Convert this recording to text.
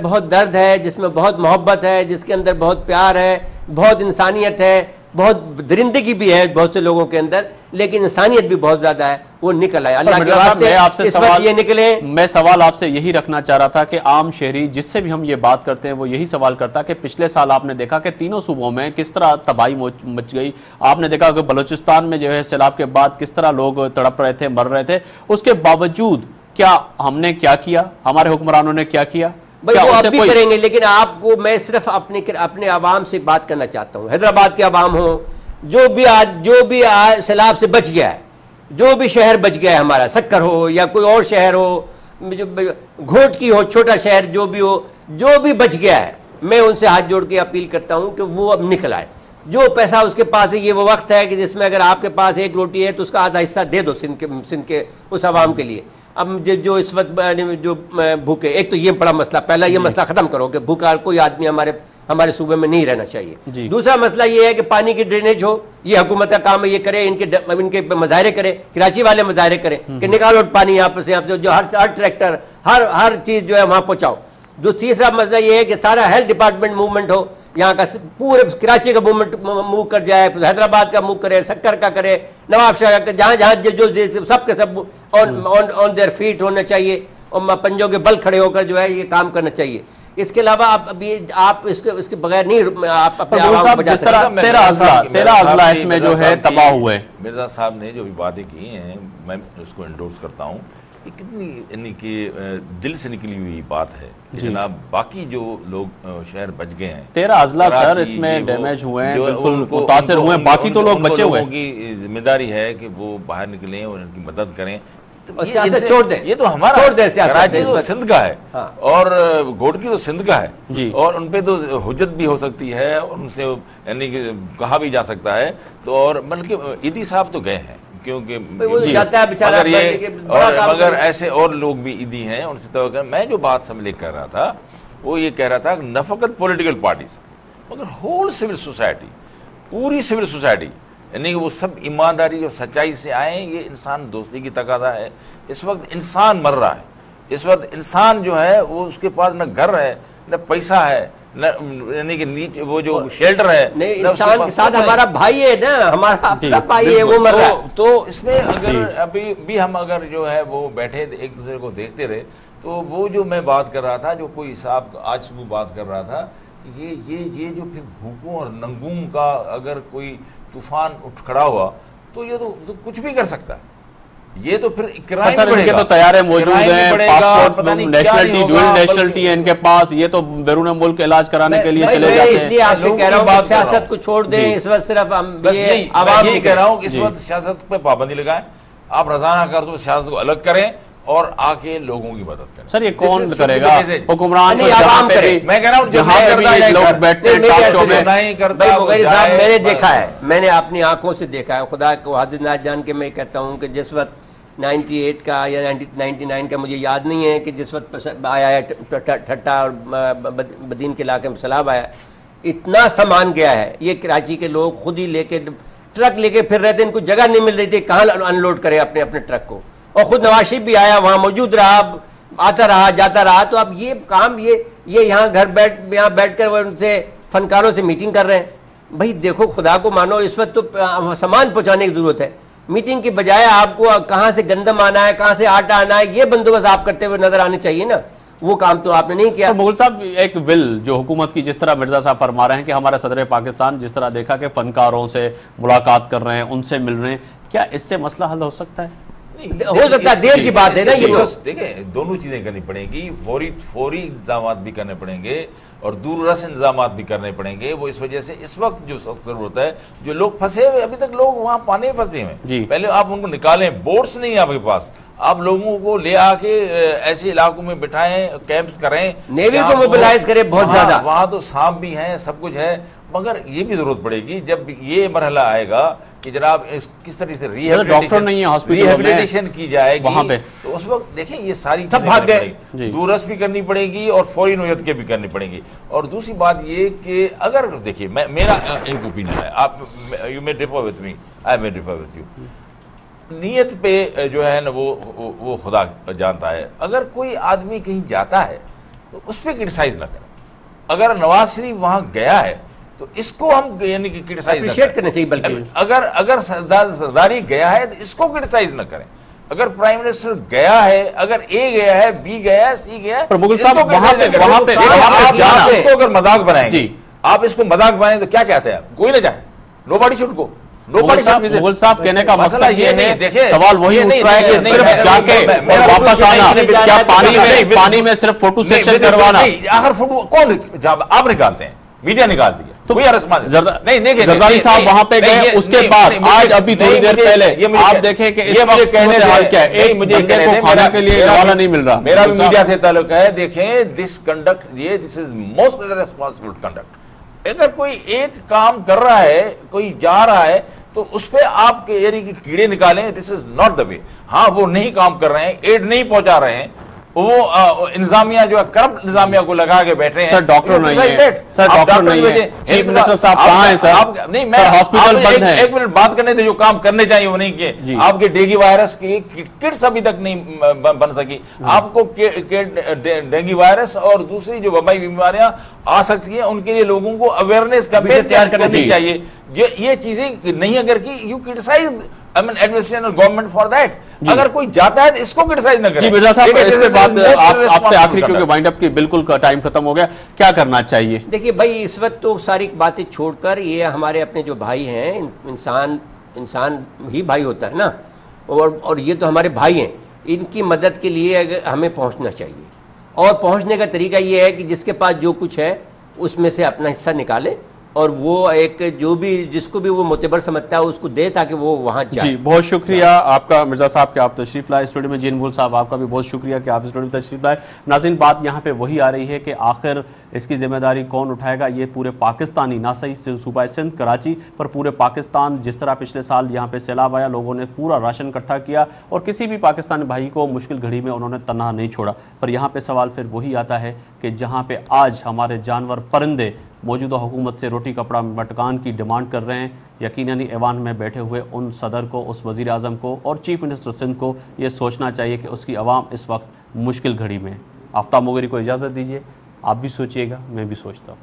بہت درد ہے، جس میں بہت محبت ہے، جس کے اندر بہت پیار ہے، بہت انسانیت ہے، بہت درندگی بھی ہے بہت سے لوگوں کے اندر، لیکن انسانیت بھی بہت زیادہ ہے، وہ نکل آئے اللہ کے واسطے اس وقت یہ نکلے۔ میں سوال آپ سے یہی رکھنا چاہ رہا تھا کہ عام شہری جس سے بھی ہم یہ بات کرتے ہیں وہ یہی سوال کرتا کہ پچھلے سال آپ نے دیکھا کہ تینوں صوبوں میں کس طرح تباہی مچ گئی، آپ نے دیکھا کہ بلوچستان میں جو ہے سیلاب کے بعد کس طرح لوگ تڑپ رہے تھے، مر رہے تھے، اس کے باوجود کیا ہم نے کیا کیا، ہمارے حکمرانوں نے کیا کیا؟ بھئی وہ اب بھی کریں گے، لیکن آپ کو میں صرف اپنے عوام سے بات کرنا چاہتا ہوں، حیدرآباد کے عوام ہوں، جو بھی سیلاب سے بچ گیا ہے، جو بھی شہر بچ گیا ہے ہمارا، سکر ہو یا کوئی اور شہر ہو، گھوٹ کی ہو، چھوٹا شہر جو بھی ہو، جو بھی بچ گیا ہے، میں ان سے ہاتھ جوڑ کے اپیل کرتا ہوں کہ وہ اب نکل آئے۔ جو پیسہ اس کے پاس ہے، یہ وہ وقت ہے کہ جس میں اگر آپ کے پاس ایک روٹی ہے تو اس کا آدھا حصہ دے دو سندھ کے اس عوام کے لیے۔ اب جو اس وقت جو بھوکے، ایک تو یہ بڑا مسئلہ، پہلا یہ مسئلہ ختم کرو کہ بھوکا کوئی آدمی ہمارے صوبے میں نہیں رہنا چاہیے۔ دوسرا مسئلہ یہ ہے کہ پانی کی ڈرینیج ہو، یہ حکومت کا کام ہے، یہ کرے، ان کے مظاہرے کرے، کراچی والے مظاہرے کریں کہ نکالو پانی یہاں سے، جو ہر ٹریکٹر ہر چیز جو ہے وہاں پہنچاؤ۔ جو تیسرا مسئلہ یہ ہے کہ سارا ہیلتھ ڈپارٹمنٹ موومنٹ ہو، یہاں کا پورے کراچی کا موومنٹ موو کر جائے، حیدرآباد کا موو کرے، سکر کا کرے، نواب شاہ کا، جہاں جو سب کے سب آن دیئر فیٹ ہونا چاہیے، اور پنجوں کے بل کھڑے ہو کر جو ہے یہ کام کرنا چاہیے۔ اس کے علاوہ آپ اس کے بغیر نہیں، آپ اپنے عوام کو بچا سکتے۔ 13 اضلاع اس میں جو ہے تباہ ہوئے۔ مرزا صاحب نے جو بھی باتیں کی ہیں میں اس کو انڈورس کرتا ہوں، یہ کتنی یعنی کہ دل سے نکلی ہوئی بات ہے کہ جناب باقی جو لوگ شہر بچ گئے ہیں، 13 اضلاع سر اس میں ڈیمیج ہوئے ہیں، بالکل متاثر ہوئے ہیں، باقی تو لوگ بچے ہوئے ہیں۔ لوگوں کی ذمہ داری ہے کہ وہ باہر نکلیں اور ان کی مدد کریں۔ سیاست چھوڑ دیں، یہ تو ہمارا کراچی تو سندھ کا ہے اور گھوٹکی تو سندھ کا ہے، اور ان پہ تو حجت بھی ہو سکتی ہے، اور ان سے یعنی کہ کہا بھی جا سکتا ہے، تو اور بلکہ عیدی صاحب تو گئے ہیں، کیونکہ مگر ایسے اور لوگ بھی عیدی ہیں، ان سے توقع۔ میں جو بات سمجھ کر رہا تھا وہ یہ کہہ رہا تھا کہ نہ فقط پولیٹیکل پارٹیز مگر ہول سول سوسائٹی، پوری سول سوسائٹی، یعنی کہ وہ سب ایمانداری اور سچائی سے آئیں۔ یہ انسان دوستی کی تقاضا ہے۔ اس وقت انسان مر رہا ہے، اس وقت انسان جو ہے وہ اس کے پاس نہ گھر ہے، نہ پیسہ ہے، نہ یعنی کہ نیچے وہ جو شیلٹر ہے، انسان کے ساتھ ہمارا بھائی ہے نا، ہمارا اپنا بھائی ہے، وہ مر رہا ہے۔ تو اس میں اگر ابھی بھی ہم اگر جو ہے وہ بیٹھے ایک دوسرے کو دیکھتے رہے، تو وہ جو میں بات کر رہا تھا، جو کوئی صاحب آج صبح بات کر رہا تھا کہ یہ جو پھر بھوکوں اور ننگوں کا اگر کوئی طوفان اٹھ کھڑا ہوا تو یہ تو کچھ بھی کر سکتا ہے، یہ تو پھر کرائم بڑھے گا، تو تیارے موجود ہیں، پاسپورٹ، نیشنلٹی، ڈوئل نیشنلٹی ہے ان کے پاس، یہ تو بیرون ملک علاج کرانے کے لیے چلے جاتے ہیں۔ اس لیے آپ سے کہہ رہا ہوں کہ سیاست کو چھوڑ دیں، اس وقت صرف عوام یہ کہہ رہا ہوں کہ اس وقت سیاست پہ پابندی لگائیں، آپ روزانہ کر دو سیاست کو الگ کریں اور آ کے لوگوں کی مدد کریں۔ سر یہ کون کرے گا؟ حکمران عوام کرے۔ میں کہہ رہا ہوں جہاں پہ لوگ بیٹھتے ہیں ٹاک شو میں، میں نے دیکھا ہے، میں نے اپنی آنکھوں سے دیکھا ہے، خدا کو حد نہ جان کے میں کہتا ہوں کہ جس وقت 98 کا یا 99 کا مجھے یاد نہیں ہے کہ جس وقت آیا ہے ٹھٹا اور بدین کے علاقے میں سیلاب آیا، اتنا سامان گیا ہے، یہ کراچی کے لوگ خود ہی لے کے ٹرک لے کے پھر رہے تھے، ان کو جگہ نہیں مل رہی تھی کہاں ان لوڈ کرے اپنے ٹرک کو، اور خود نواز شریف بھی آیا، وہاں موجود رہا، آتا رہا جاتا رہا۔ تو اب یہ کام یہ یہاں یہاں بیٹھ کر وہ ان سے فنکاروں سے میٹنگ کر رہے ہیں۔ بھائی دیکھو خدا کو مانو، اس وقت تو سامان پہنچانے کی ضرورت ہے، میٹنگ کی بجائے آپ کو کہاں سے گندم آنا ہے، کہاں سے آٹا آنا ہے، یہ بندوبست آپ کرتے ہوئے نظر آنے چاہیے نا، وہ کام تو آپ نے نہیں کیا۔ مغل صاحب ایک ول جو حکومت کی، جس طرح مرزا صاحب فرما رہے ہیں کہ ہمارا صدر پاکستان جس طرح دیکھا کہ فنکاروں سے ملاقات کر رہے ہیں، ان سے مل رہے ہیں، کیا اس سے مسئلہ حل ہو سکتا ہے؟ ہو سکتا ہے، دیر کی بات ہے نا یہ۔ دیکھیں دونوں چیزیں کرنی پڑیں گی، فوری انتظامات بھی کرنے پڑیں گے اور دور رس انتظامات بھی کرنے پڑیں گے۔ وہ اس وجہ سے اس وقت جو سخت ضرورت ہے، جو لوگ پھنسے ہوئے، ابھی تک لوگ وہاں پانے پھنسے ہوئے، پہلے آپ ان کو نکالیں، بوٹس نہیں آپ کے پاس، آپ لوگوں کو لے آ کے ایسے علاقوں میں بٹھائیں، کیمپس کریں، نیوی کو موبلائز کریں بہت زیادہ، وہاں تو سانپ بھی ہیں، سب کچھ ہے، مگر یہ بھی ضرورت پڑے گی جب یہ مرحلہ آئے گا کہ جناب کس طرح سے ریہیبلیٹیشن کی جائے گی، تو اس وقت دیکھیں یہ ساری چیزیں دورس بھی کرنی پڑے گی اور فوری نوعیت کے بھی کرنی پڑیں گی۔ اور دوسری بات یہ کہ اگر دیکھیے میرا ایک اوپینین ہے، آپ you may differ with me, I may differ with you, نیت پہ جو ہے نا وہ خدا جانتا ہے۔ اگر کوئی آدمی کہیں جاتا ہے تو اس پہ کرٹیسائز نہ کریں. اگر نواز شریف وہاں گیا ہے تو اس کو ہم یعنی کہ کرٹیسائز نہ اپریشیٹ کرنا چاہیے. بلکہ اگر سرداری گیا ہے تو اس کو کرٹیسائز نہ کریں. اگر پرائم منسٹر گیا ہے, اگر اے گیا ہے, بی گیا ہے, سی گیا ہے, آپ اس کو اگر مذاق بنائیں گے, آپ اس کو مذاق بنائیں تو کیا چاہتے ہیں آپ؟ کوئی نہ جائے, نو باڈی شوڈ گو. مغل صاحب کہنے کا مسئلہ یہ ہے, سوال وہی اٹھ رہا ہے کہ صرف جا کے واپس آنا, کیا پانی میں صرف فوٹو سیکشن کروانا؟ آخر فوٹو کون آپ نکالتے ہیں؟ میڈیا نکال دیا. زرداری صاحب وہاں پہ گئے, اس کے بعد آج ابھی تھوڑی دیر پہلے آپ دیکھیں کہ اس وقت صورتحال کیا ہے, ایک بندے کو کھانے کے لیے حوالہ نہیں مل رہا. میرا بھی میڈیا سے تعلق ہے. دیکھیں this conduct, this is most responsible conduct. اگر کوئی ایک کام کر رہا ہے, کوئی جا رہا ہے, تو اس پہ آپ کے یعنی کہ کیڑے نکالیں, دس از ناٹ دا وے. ہاں وہ نہیں کام کر رہے ہیں, ایڈ نہیں پہنچا رہے ہیں, وہ انتظامیہ جو ہے کرپٹ انتظامیہ کو لگا کے بیٹھے ہیں. سر ڈاکٹر نہیں ہے, سر ڈاکٹر نہیں ہے, چیف منسٹر صاحب کہاں ہیں سر؟ نہیں, میں ہاسپٹل بند ہے. ایک منٹ بات کرنے دے, جو کام کرنے چاہیے وہ نہیں کیے. آپ کے ڈینگی وائرس کی کٹس ابھی تک نہیں بن سکی. آپ کو ڈینگی وائرس اور دوسری جو وبائی بیماریاں آ سکتی ہیں, ان کے لیے لوگوں کو اویئرنیس کیمپین تیار کرنی چاہیے. یہ چیزیں نہیں اگر کی, یو کرٹیسائز ایڈمنسٹریشن اور گورنمنٹ فار دیٹ. اگر کوئی جاتا ہے تو اس کو کرٹیسائز نہ کریں. جی مرزا صاحب, اس کے بعد آپ سے آخری, کیونکہ وائنڈ اپ کی بالکل ٹائم ختم ہو گیا, کیا کرنا چاہیے؟ دیکھیے بھائی, اس وقت تو ساری باتیں چھوڑ کر یہ ہمارے اپنے جو بھائی ہیں, انسان ہی بھائی ہوتا ہے نا, اور یہ تو ہمارے بھائی ہیں, ان کی مدد کے لیے ہمیں پہنچنا چاہیے. اور پہنچنے کا طریقہ یہ ہے کہ جس کے پاس جو کچھ ہے اس میں سے اپنا حصہ نکالے, اور وہ ایک جو بھی جس کو بھی وہ معتبر سمجھتا ہے اس کو دے, تاکہ وہ وہاں جائے. جی بہت شکریہ آپ کا مرزا صاحب کہ آپ تشریف لائے اسٹوڈیو میں. جین بھول صاحب آپ کا بھی بہت شکریہ کہ آپ اسٹوڈیو میں تشریف لائے. ناظرین, بات یہاں پہ وہی آ رہی ہے کہ آخر اس کی ذمہ داری کون اٹھائے گا؟ یہ پورے پاکستانی, نہ صحیح صوبہ سندھ کراچی پر پورے پاکستان. جس طرح پچھلے سال یہاں پہ سیلاب آیا, لوگوں نے پورا راشن اکٹھا کیا اور کسی بھی پاکستانی بھائی کو مشکل گھڑی میں انہوں نے تنہا نہیں چھوڑا. پر یہاں پہ سوال پھر وہی آتا ہے کہ جہاں پہ آج ہمارے جانور پرندے موجودہ حکومت سے روٹی کپڑا مٹکان کی ڈیمانڈ کر رہے ہیں, یقیناً ایوان میں بیٹھے ہوئے ان صدر کو, اس وزیر اعظم کو اور چیف منسٹر سندھ کو یہ سوچنا چاہیے کہ اس کی عوام اس وقت مشکل گھڑی میں. آفتاب موغری کو اجازت دیجیے, آپ بھی سوچئے گا, میں بھی سوچتا ہوں.